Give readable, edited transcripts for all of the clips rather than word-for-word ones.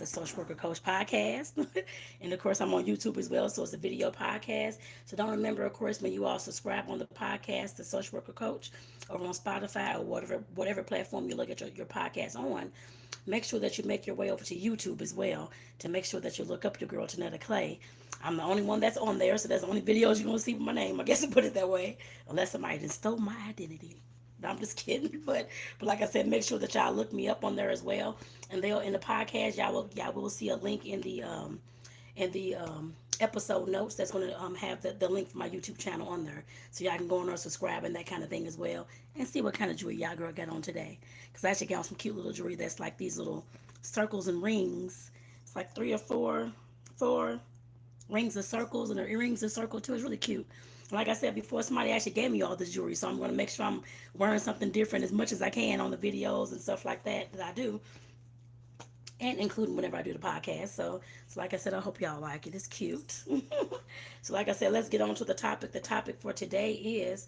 the Social Worker Coach podcast. And of course, I'm on YouTube as well, so it's a video podcast. So don't remember, of course, when you all subscribe on the podcast, the Social Worker Coach, over on Spotify or whatever platform you look at your podcast on, make sure that you make your way over to YouTube as well to make sure that you look up your girl Tonetta Clay. I'm the only one that's on there, so that's the only videos you're gonna see with my name. I guess I put it that way, unless somebody just stole my identity. No, I'm just kidding, but like I said, make sure that y'all look me up on there as well. And they'll in the podcast, y'all will see a link in the episode notes that's going to have the link for my YouTube channel on there. So y'all can go on there, subscribe, and that kind of thing as well. And see what kind of jewelry y'all girl got on today. Because I actually got on some cute little jewelry that's like these little circles and rings. It's like three or four rings of circles, and the earrings are circle too. It's really cute. Like I said before, somebody actually gave me all this jewelry, so I'm going to make sure I'm wearing something different as much as I can on the videos and stuff like that I do, and including whenever I do the podcast. So like I said, I hope y'all like it. It's cute. So like I said, let's get on to the topic. The topic for today is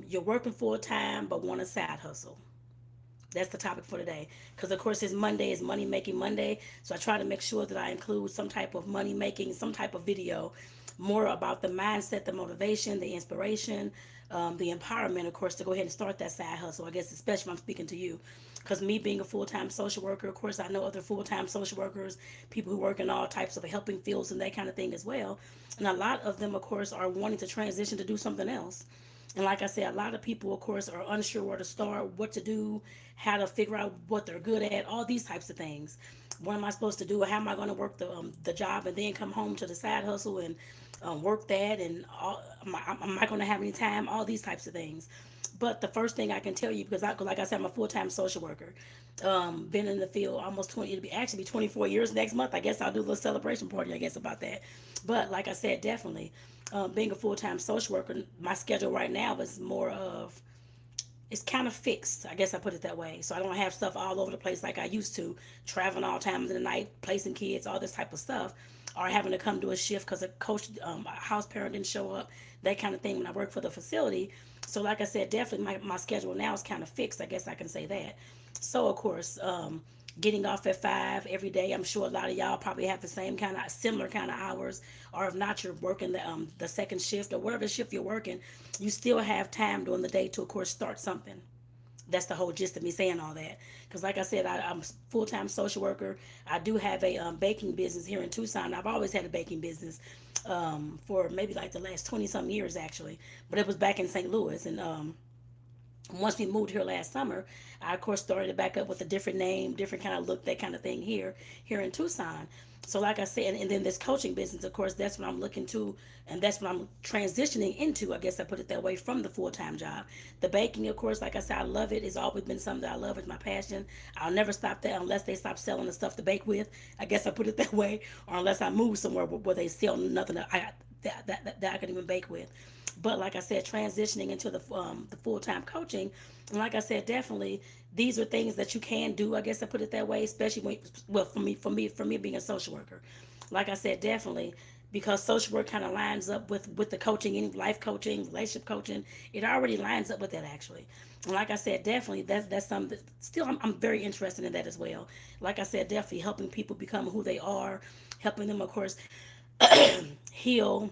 you're working full time but want a side hustle. That's the topic for today. Because of course, it's Monday, is Money Making Monday. So I try to make sure that I include some type of money making, some type of video, more about the mindset, the motivation, the inspiration, the empowerment, of course, to go ahead and start that side hustle. I guess especially if I'm speaking to you, because me being a full-time social worker, of course, I know other full-time social workers, people who work in all types of helping fields and that kind of thing as well. And a lot of them, of course, are wanting to transition to do something else. And like I said, a lot of people, of course, are unsure where to start, what to do, how to figure out what they're good at, all these types of things. What am I supposed to do? How am I going to work the job and then come home to the side hustle and work that? And am I going to have any time? All these types of things. But the first thing I can tell you, cause like I said, I'm a full time social worker. Been in the field almost 20. It'll be actually be 24 years next month. I guess I'll do a little celebration party. I guess about that. But like I said, definitely being a full time social worker, my schedule right now is more of it's kind of fixed. I guess I put it that way. So I don't have stuff all over the place like I used to, traveling all times of the night, placing kids, all this type of stuff, or having to come to a shift because a coach, a house parent didn't show up, that kind of thing when I work for the facility. So like I said, definitely my schedule now is kind of fixed. I guess I can say that. So of course, getting off at 5 every day. I'm sure a lot of y'all probably have the same kind of similar kind of hours, or if not, you're working the second shift or whatever shift you're working. You still have time during the day to, of course, start something. That's the whole gist of me saying all that. Because, like I said, I'm a full time social worker. I do have a baking business here in Tucson. I've always had a baking business for maybe like the last 20 some years, actually. But it was back in St. Louis. And once we moved here last summer, I of course started it back up with a different name, different kind of look, that kind of thing here in Tucson. So like I said, and then this coaching business, of course, that's what I'm looking to, and that's what I'm transitioning into. I guess I put it that way, from the full time job. The baking, of course, like I said, I love it. It's always been something that I love. It's my passion. I'll never stop that unless they stop selling the stuff to bake with. I guess I put it that way, or unless I move somewhere where they sell nothing that I can even bake with. But like I said, transitioning into the full time coaching, and like I said, definitely these are things that you can do. I guess I put it that way, especially when, well, for me being a social worker. Like I said, definitely, because social work kind of lines up with the coaching, any life coaching, relationship coaching. It already lines up with that, actually. And like I said, definitely that's something that still I'm very interested in that as well. Like I said, definitely helping people become who they are, helping them, of course, heal,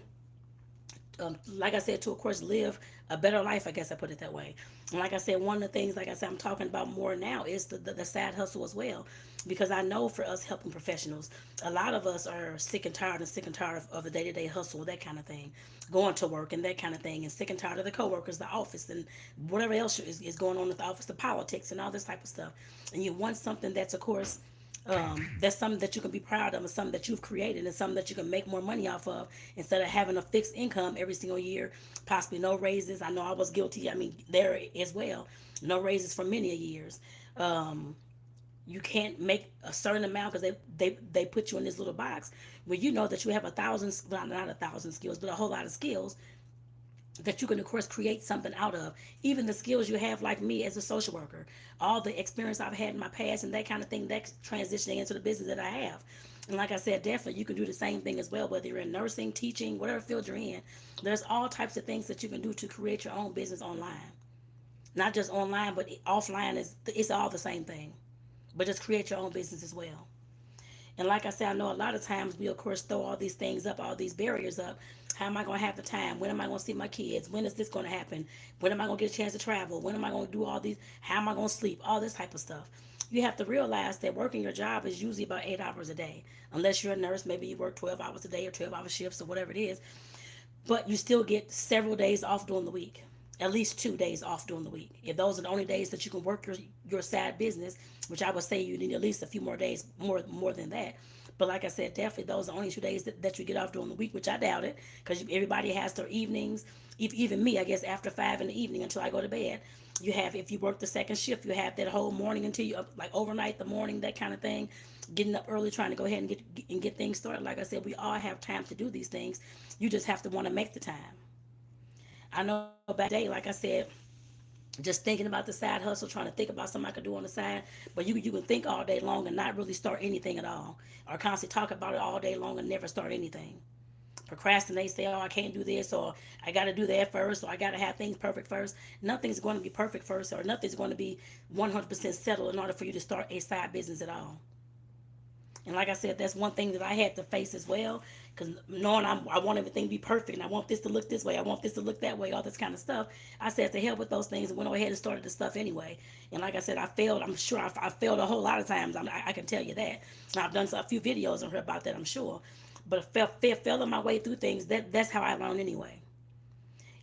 like I said, to of course live a better life. I guess I put it that way. And like I said, one of the things, like I said, I'm talking about more now is the side hustle as well, because I know for us helping professionals, a lot of us are sick and tired of the day to day hustle, that kind of thing, going to work and that kind of thing, and sick and tired of the coworkers, the office, and whatever else is going on at the office, the politics and all this type of stuff. And you want something that's, of course, that's something that you can be proud of, and something that you've created, and something that you can make more money off of, instead of having a fixed income every single year, possibly no raises. I know I was guilty. I mean, there as well, no raises for many years. You can't make a certain amount because they put you in this little box where you know that you have a thousand, well, not a thousand skills, but a whole lot of skills that you can of course create something out of. Even the skills you have, like me as a social worker, all the experience I've had in my past and that kind of thing, that's transitioning into the business that I have. And like I said, definitely you can do the same thing as well, whether you're in nursing, teaching, whatever field you're in. There's all types of things that you can do to create your own business online. Not just online, but offline, is it's all the same thing, but just create your own business as well. And like I said, I know a lot of times we, of course, throw all these things up, all these barriers up. How am I going to have the time? When am I going to see my kids? When is this going to happen? When am I going to get a chance to travel? When am I going to do all these? How am I going to sleep? All this type of stuff. You have to realize that working your job is usually about 8 hours a day. Unless you're a nurse, maybe you work 12 hours a day or 12-hour shifts or whatever it is. But you still get several days off during the week, at least 2 days off during the week. If those are the only days that you can work your side business, which I would say you need at least a few more days, more than that. But like I said, definitely those are the only 2 days that you get off during the week, which I doubt it, because everybody has their evenings. Even me, I guess after 5 in the evening until I go to bed, you have, if you work the second shift, you have that whole morning until you up, like overnight, the morning, that kind of thing. Getting up early, trying to go ahead and get things started. Like I said, we all have time to do these things. You just have to want to make the time. I know back in the day, like I said, just thinking about the side hustle, trying to think about something I could do on the side. But you can think all day long and not really start anything at all, or constantly talk about it all day long and never start anything. Procrastinate, say, oh, I can't do this, or I got to do that first, or I got to have things perfect first. Nothing's going to be perfect first, or nothing's going to be 100% settled in order for you to start a side business at all. And like I said, that's one thing that I had to face as well. Because knowing I want everything to be perfect, and I want this to look this way, I want this to look that way, all this kind of stuff, I said to hell with those things and went ahead and started the stuff anyway. And like I said, I failed. I'm sure I failed a whole lot of times. I can tell you that. And I've done a few videos on her about that, I'm sure. But failing my way through things, that's how I learn anyway.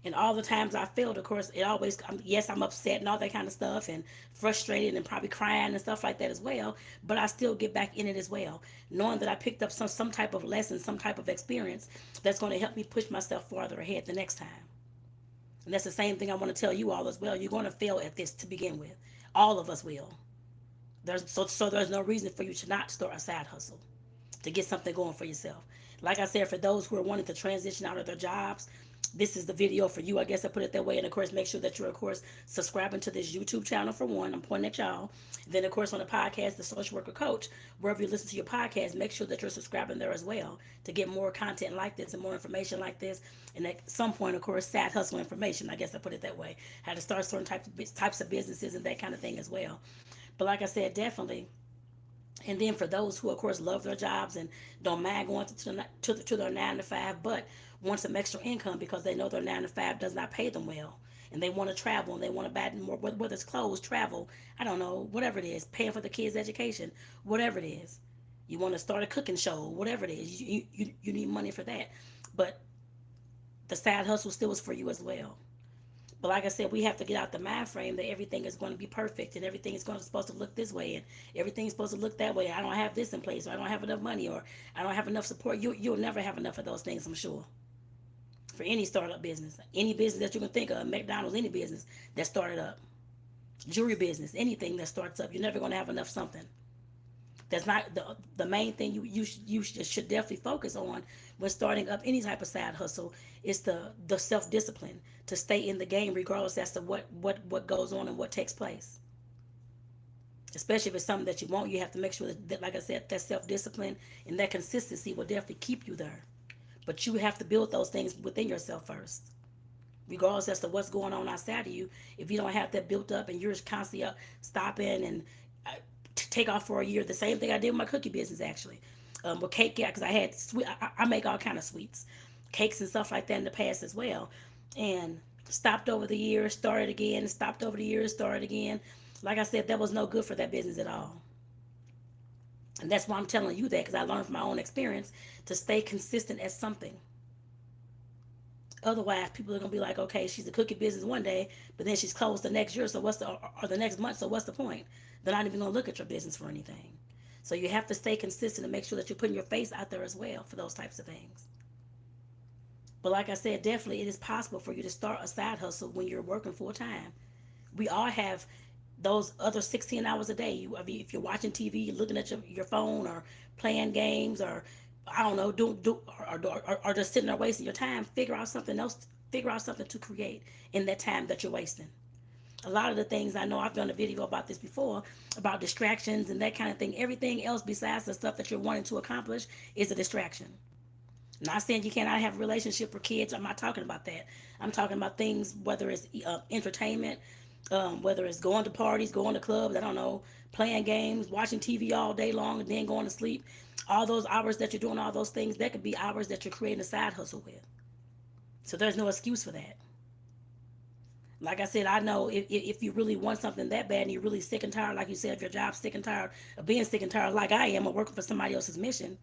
And all the times I failed, of course, it always, yes, I'm upset and all that kind of stuff and frustrated and probably crying and stuff like that as well. But I still get back in it as well, knowing that I picked up some type of lesson, some type of experience that's going to help me push myself farther ahead the next time. And that's the same thing I want to tell you all as well. You're going to fail at this to begin with. All of us will. So there's no reason for you to not start a side hustle, to get something going for yourself. Like I said, for those who are wanting to transition out of their jobs, this is the video for you. I guess I put it that way. And of course, make sure that you're, of course, subscribing to this YouTube channel for one. I'm pointing at y'all. Then, of course, on the podcast, The Social Worker Coach, wherever you listen to your podcast, make sure that you're subscribing there as well to get more content like this and more information like this. And at some point, of course, side hustle information. I guess I put it that way. How to start certain types of businesses and that kind of thing as well. But like I said, definitely. And then for those who, of course, love their jobs and don't mind going to their 9 to 5, but want some extra income because they know their 9 to 5 does not pay them well, and they want to travel and they want to buy more, whether it's clothes, travel, I don't know, whatever it is, paying for the kids' education, whatever it is. You want to start a cooking show, whatever it is. You need money for that, but the side hustle still is for you as well. But like I said, we have to get out the mind frame that everything is going to be perfect and everything is supposed to look this way and everything's supposed to look that way. I don't have this in place, or I don't have enough money, or I don't have enough support. You'll never have enough of those things, I'm sure. For any startup business, any business that you can think of, McDonald's, any business that started up, jewelry business, anything that starts up, you're never going to have enough something. That's not the main thing you should definitely focus on when starting up any type of side hustle is the self discipline to stay in the game regardless as to what goes on and what takes place. Especially if it's something that you want, you have to make sure that like I said, that self discipline and that consistency will definitely keep you there. But you have to build those things within yourself first. Regardless as to what's going on outside of you, if you don't have that built up and you're constantly up, stopping and take off for a year. The same thing I did with my cookie business actually. With cake, yeah, because I had sweet. I make all kind of sweets, cakes and stuff like that in the past as well, and stopped over the years, started again, stopped over the years, started again. Like I said, that was no good for that business at all. And that's why I'm telling you that, because I learned from my own experience to stay consistent at something. Otherwise, people are gonna be like, okay, she's a cookie business one day, but then she's closed the next year. So or the next month? So what's the point? They're not even gonna look at your business for anything. So you have to stay consistent and make sure that you're putting your face out there as well for those types of things. But like I said, definitely it is possible for you to start a side hustle when you're working full time. We all have those other 16 hours a day. If you're watching TV, looking at your phone, or playing games, or I don't know, or just sitting there wasting your time, figure out something else. Figure out something to create in that time that you're wasting. A lot of the things, I know I've done a video about this before, about distractions and that kind of thing. Everything else besides the stuff that you're wanting to accomplish is a distraction. I'm not saying you cannot have a relationship or kids. I'm not talking about that. I'm talking about things, whether it's entertainment, Whether it's going to parties, going to clubs, I don't know, playing games, watching TV all day long, and then going to sleep. All those hours that you're doing all those things, that could be hours that you're creating a side hustle with. So there's no excuse for that. Like I said, I know if you really want something that bad and you're really sick and tired, like you said, of your job, sick and tired of being sick and tired, like I am, of working for somebody else's mission,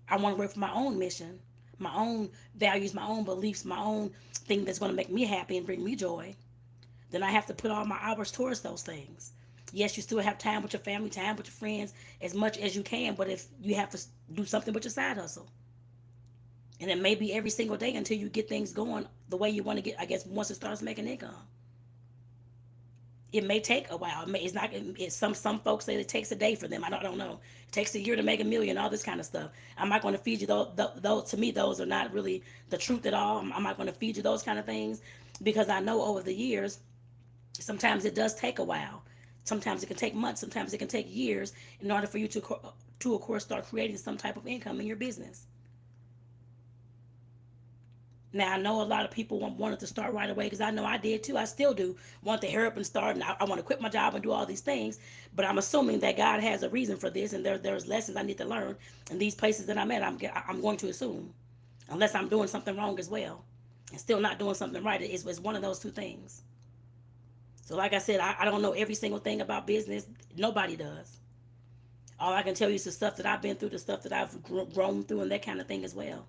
I want to work for my own mission, my own values, my own beliefs, my own thing that's going to make me happy and bring me joy. Then I have to put all my hours towards those things. Yes, you still have time with your family, time with your friends, as much as you can, but if you have to do something with your side hustle. And it may be every single day until you get things going the way you want to get, I guess, once it starts making income. It may take a while. It's not. Some folks say it takes a day for them. I don't know. It takes a year to make a million. All this kind of stuff. I'm not going to feed you those. To me, those are not really the truth at all. I'm not going to feed you those kind of things because I know over the years, sometimes it does take a while. Sometimes it can take months. Sometimes it can take years in order for you to of course start creating some type of income in your business. Now I know a lot of people wanted to start right away because I know I did too. I still do want to hurry up and start, and I want to quit my job and do all these things. But I'm assuming that God has a reason for this, and there's lessons I need to learn in these places that I'm at. I'm going to assume, unless I'm doing something wrong as well, and still not doing something right. It's one of those two things. So like I said, I don't know every single thing about business. Nobody does. All I can tell you is the stuff that I've been through, the stuff that I've grown through, and that kind of thing as well.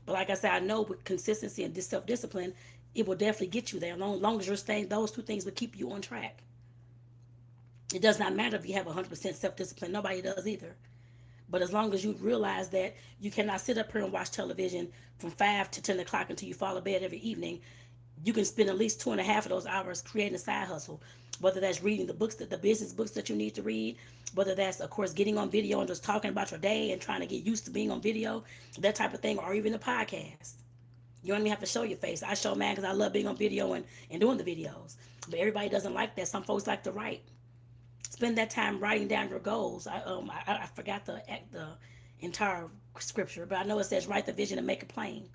But like I said, I know with consistency and self discipline, it will definitely get you there. As long as you're staying, those two things will keep you on track. It does not matter if you have 100% self discipline. Nobody does either. But as long as you realize that you cannot sit up here and watch television from 5 to 10 o'clock until you fall to bed every evening, you can spend at least 2.5 of those hours creating a side hustle. Whether that's reading the books, the business books that you need to read, whether that's, of course, getting on video and just talking about your day and trying to get used to being on video, that type of thing, or even a podcast. You don't even have to show your face. I show mine because I love being on video and doing the videos. But everybody doesn't like that. Some folks like to write. Spend that time writing down your goals. I forgot the entire scripture, but I know it says write the vision and make it plain.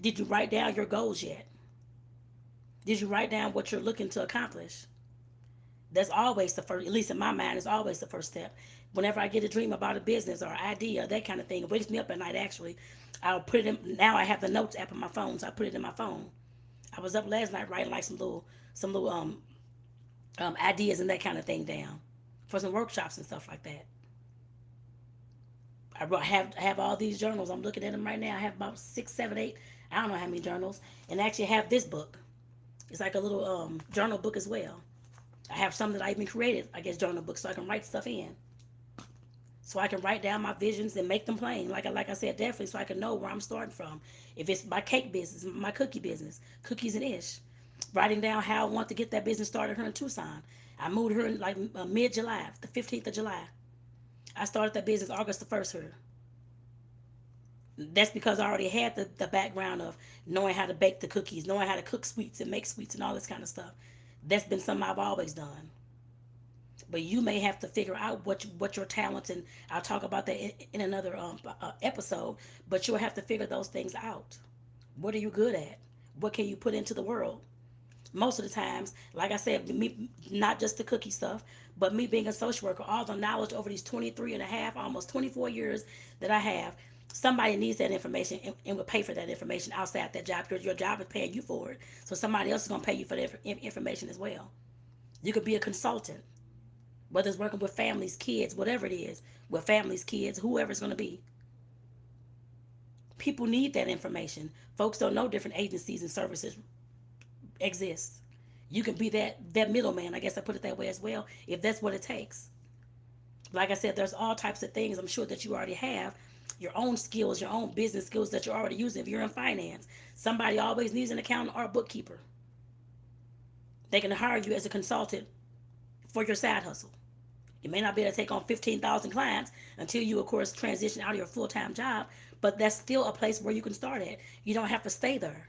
Did you write down your goals yet? Did you write down what you're looking to accomplish? That's always the first, at least in my mind, is always the first step. Whenever I get a dream about a business or idea, that kind of thing, it wakes me up at night actually. I'll put it in, now I have the notes app on my phone, so I put it in my phone. I was up last night writing like some little ideas and that kind of thing down for some workshops and stuff like that. I have all these journals. I'm looking at them right now. I have about 6, 7, 8. I don't know how many journals, and I actually have this book. It's like a little journal book as well. I have some that I even created, I guess, journal books, so I can write stuff in. So I can write down my visions and make them plain. Like I said, definitely, so I can know where I'm starting from. If it's my cake business, my cookie business, cookies and ish, writing down how I want to get that business started here in Tucson. I moved here in like mid-July, the 15th of July. I started that business August the 1st here. That's because I already had the background of knowing how to bake the cookies, knowing how to cook sweets and make sweets and all this kind of stuff. That's been something I've always done. But you may have to figure out what your talents, and I'll talk about that in another episode. But you'll have to figure those things out. What are you good at? What can you put into the world? Most of the times, like I said, me, not just the cookie stuff, but me being a social worker, all the knowledge over these 23 and a half, almost 24 years that I have, somebody needs that information and will pay for that information outside that job because your job is paying you for it. So somebody else is going to pay you for that information as well. You could be a consultant, whether it's working with families, kids, whatever it is, with families, kids, whoever it's going to be. People need that information. Folks don't know different agencies and services exist. You can be that middleman, I guess I put it that way as well, if that's what it takes. Like I said, there's all types of things I'm sure that you already have, your own skills, your own business skills that you're already using. If you're in finance, somebody always needs an accountant or a bookkeeper. They can hire you as a consultant for your side hustle. You may not be able to take on 15,000 clients until you, of course, transition out of your full-time job, but that's still a place where you can start at. You don't have to stay there.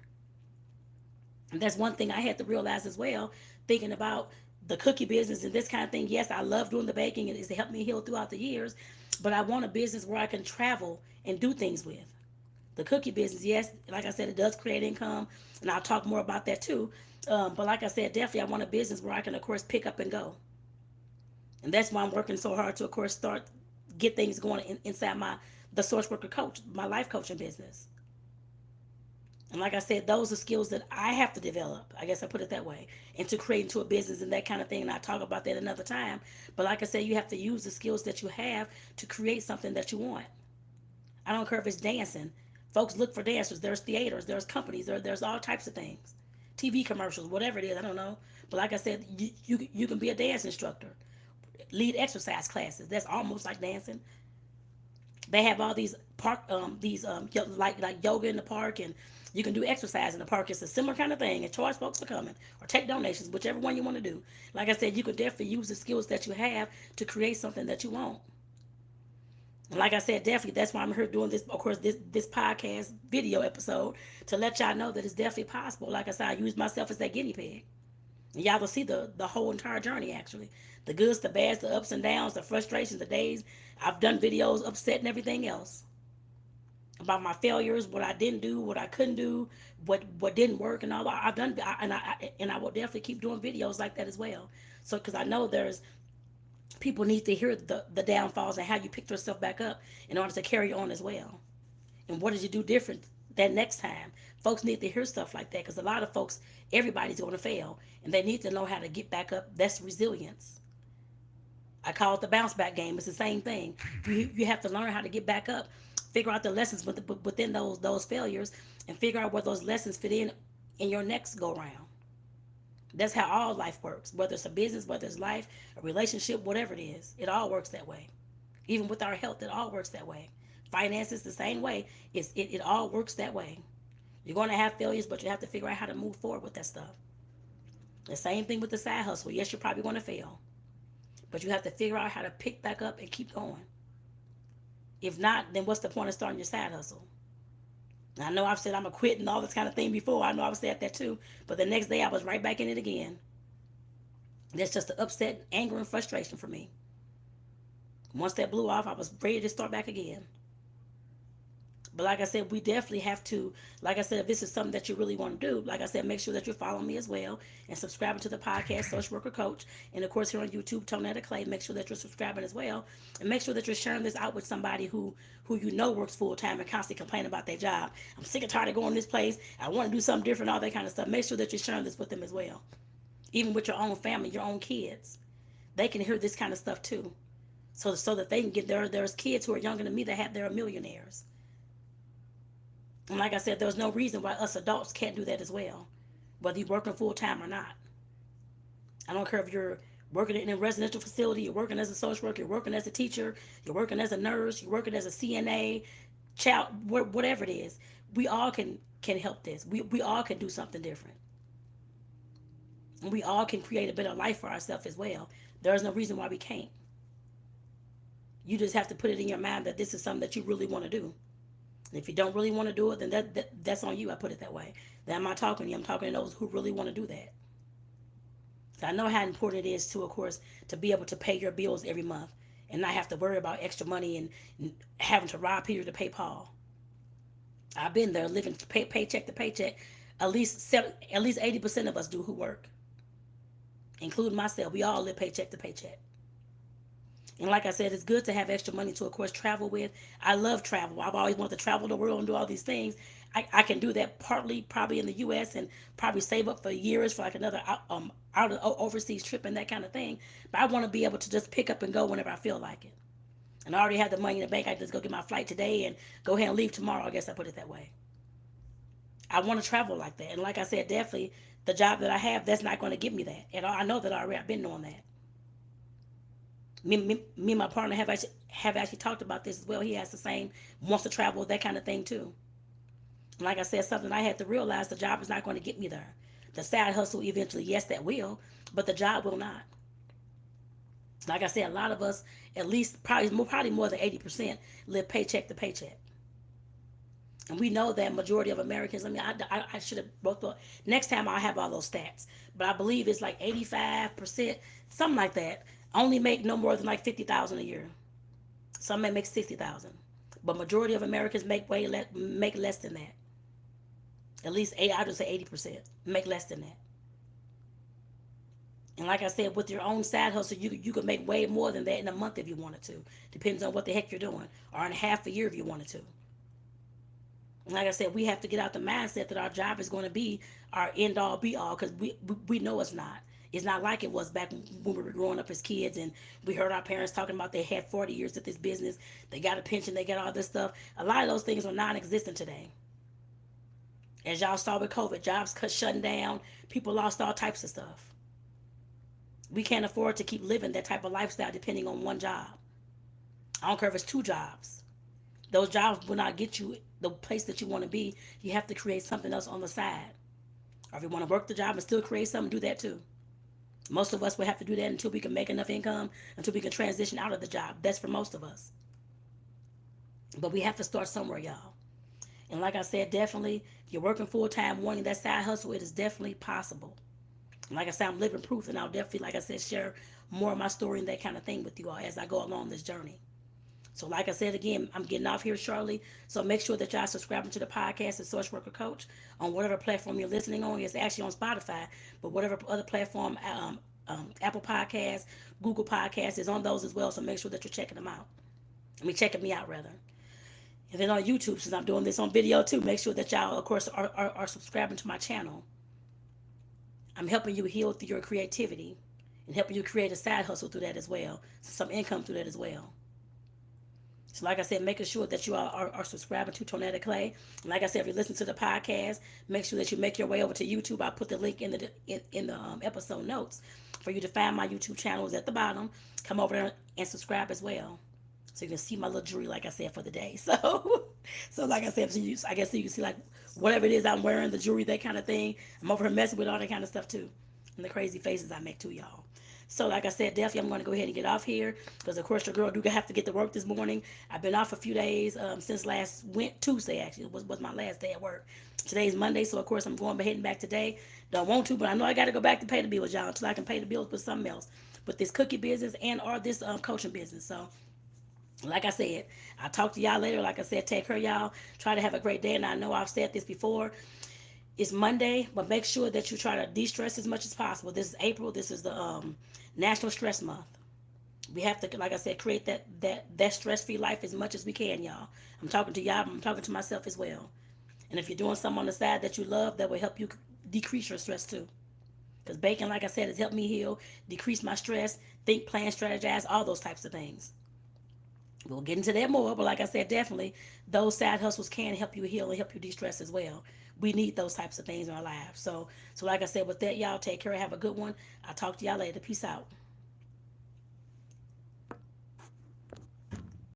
And that's one thing I had to realize as well, thinking about the cookie business and this kind of thing. Yes, I love doing the baking and it's helped me heal throughout the years, but I want a business where I can travel and do things with. The cookie business, yes, like I said, it does create income, and I'll talk more about that too. But like I said, definitely I want a business where I can, of course, pick up and go. And that's why I'm working so hard to, of course, start get things going inside the Source Worker Coach, my life coaching business. And like I said, those are skills that I have to develop. I guess I put it that way. And to create into a business and that kind of thing. And I'll talk about that another time. But like I said, you have to use the skills that you have to create something that you want. I don't care if it's dancing. Folks look for dancers. There's theaters. There's companies. There's all types of things. TV commercials, whatever it is. I don't know. But like I said, you can be a dance instructor. Lead exercise classes. That's almost like dancing. They have all these like yoga in the park, and you can do exercise in the park. It's a similar kind of thing, and charge folks for coming or take donations, whichever one you want to do. Like I said, you can definitely use the skills that you have to create something that you want. And like I said, definitely that's why I'm here doing this, of course, this podcast video episode to let y'all know that it's definitely possible. Like I said, I use myself as that guinea pig. And y'all will see the whole entire journey, actually. The goods, the bads, the ups and downs, the frustrations, the days. I've done videos upset and everything else about my failures, what I didn't do, what I couldn't do, what didn't work, and all that. I've done, and I will definitely keep doing videos like that as well. So, because I know there's people need to hear the downfalls and how you picked yourself back up in order to carry on as well. And what did you do different that next time? Folks need to hear stuff like that because a lot of folks, everybody's going to fail, and they need to know how to get back up. That's resilience. I call it the bounce back game. It's the same thing. You have to learn how to get back up, figure out the lessons within those failures, and figure out where those lessons fit in your next go round. That's how all life works. Whether it's a business, whether it's life, a relationship, whatever it is, it all works that way. Even with our health, it all works that way. Finances, the same way. It all works that way. You're going to have failures, but you have to figure out how to move forward with that stuff. The same thing with the side hustle. Yes, you're probably going to fail, but you have to figure out how to pick back up and keep going. If not, then what's the point of starting your side hustle? I know I've said I'm a quit and all this kind of thing before. I know I've said that too. But the next day I was right back in it again. That's just the upset, anger, and frustration for me. Once that blew off, I was ready to start back again. But like I said, we definitely have to, like I said, if this is something that you really want to do, like I said, make sure that you're following me as well and subscribing to the podcast, Social Worker Coach. And of course, here on YouTube, Tonetta Clay, make sure that you're subscribing as well. And make sure that you're sharing this out with somebody who you know works full time and constantly complain about their job. I'm sick and tired of going this place. I want to do something different, all that kind of stuff. Make sure that you're sharing this with them as well. Even with your own family, your own kids. They can hear this kind of stuff too. So that they can get there's kids who are younger than me that they're millionaires. And like I said, there's no reason why us adults can't do that as well, whether you're working full time or not. I don't care if you're working in a residential facility, you're working as a social worker, you're working as a teacher, you're working as a nurse, you're working as a CNA, child, whatever it is. We all can help this. We all can do something different. And we all can create a better life for ourselves as well. There's no reason why we can't. You just have to put it in your mind that this is something that you really want to do. And if you don't really want to do it, then that's on you. I put it that way. Then I'm not talking to you. I'm talking to those who really want to do that. So I know how important it is to, of course, to be able to pay your bills every month and not have to worry about extra money and having to rob Peter to pay Paul. I've been there, living paycheck to paycheck. At least 80% of us do who work, including myself. We all live paycheck to paycheck. And like I said, it's good to have extra money to, of course, travel with. I love travel. I've always wanted to travel the world and do all these things. I can do that partly probably in the U.S. and probably save up for years for like another overseas trip and that kind of thing. But I want to be able to just pick up and go whenever I feel like it. And I already have the money in the bank. I just go get my flight today and go ahead and leave tomorrow. I guess I put it that way. I want to travel like that. And like I said, definitely the job that I have, that's not going to give me that at all. I know that already. I've been doing that. Me and my partner have actually talked about this as well. He has the same, wants to travel, that kind of thing too. And like I said, something I had to realize, the job is not going to get me there. The side hustle eventually, yes, that will, but the job will not. Like I said, a lot of us, at least probably more than 80%, live paycheck to paycheck. And we know that majority of Americans, I should have both thought, next time I'll have all those stats. But I believe it's like 85%, something like that, only make no more than like $50,000 a year. Some may make $60,000. But majority of Americans make less than that. At least I would say 80% make less than that. And like I said, with your own side hustle, you could make way more than that in a month if you wanted to. Depends on what the heck you're doing, or in half a year if you wanted to. And like I said, we have to get out the mindset that our job is going to be our end all be all, because we know it's not. It's not like it was back when we were growing up as kids and we heard our parents talking about they had 40 years at this business, they got a pension, they got all this stuff. A lot of those things are non-existent today. As y'all saw with COVID, jobs cut shutting down, people lost all types of stuff. We can't afford to keep living that type of lifestyle depending on one job. I don't care if it's two jobs. Those jobs will not get you the place that you want to be. You have to create something else on the side. Or if you want to work the job and still create something, do that too. Most of us will have to do that until we can make enough income, until we can transition out of the job. That's for most of us. But we have to start somewhere, y'all. And like I said, definitely, if you're working full time, wanting that side hustle, it is definitely possible. And like I said, I'm living proof, and I'll definitely, like I said, share more of my story and that kind of thing with you all as I go along this journey. So like I said again, I'm getting off here shortly. So make sure that y'all subscribing to the podcast, The Social Worker Coach, on whatever platform you're listening on. It's actually on Spotify, but whatever other platform, Apple Podcasts, Google Podcasts is on those as well. So make sure that you're checking them out. Checking me out rather. And then on YouTube, since I'm doing this on video too, make sure that y'all, of course, are subscribing to my channel. I'm helping you heal through your creativity and helping you create a side hustle through that as well, some income through that as well. So like I said, making sure that you are subscribing to Tonetta Clay. And like I said, if you listen to the podcast, make sure that you make your way over to YouTube. I'll put the link in the episode notes for you to find my YouTube channel. Is at the bottom. Come over there and subscribe as well, so you can see my little jewelry, like I said, for the day. So like I said, I guess so you can see like whatever it is I'm wearing, the jewelry, that kind of thing. I'm over here messing with all that kind of stuff too, and the crazy faces I make too, y'all. So like I said, definitely I'm going to go ahead and get off here because of course your girl do have to get to work this morning. I've been off a few days since Tuesday actually was my last day at work. Today's Monday, so of course I'm heading back today. Don't want to, but I know I got to go back to pay the bills, y'all, until I can pay the bills with something else, with this cookie business and or this coaching business. So like I said, I'll talk to y'all later. Like I said, take care, y'all. Try to have a great day. And I know I've said this before. It's Monday, but make sure that you try to de-stress as much as possible. This is April. This is the National Stress Month. We have to, like I said, create that stress-free life as much as we can, y'all. I'm talking to y'all, but I'm talking to myself as well. And if you're doing something on the side that you love, that will help you decrease your stress too. Because baking, like I said, has helped me heal, decrease my stress, think, plan, strategize, all those types of things. We'll get into that more, but like I said, definitely those side hustles can help you heal and help you de-stress as well. We need those types of things in our lives. So like I said, with that, y'all take care. Have a good one. I'll talk to y'all later. Peace out.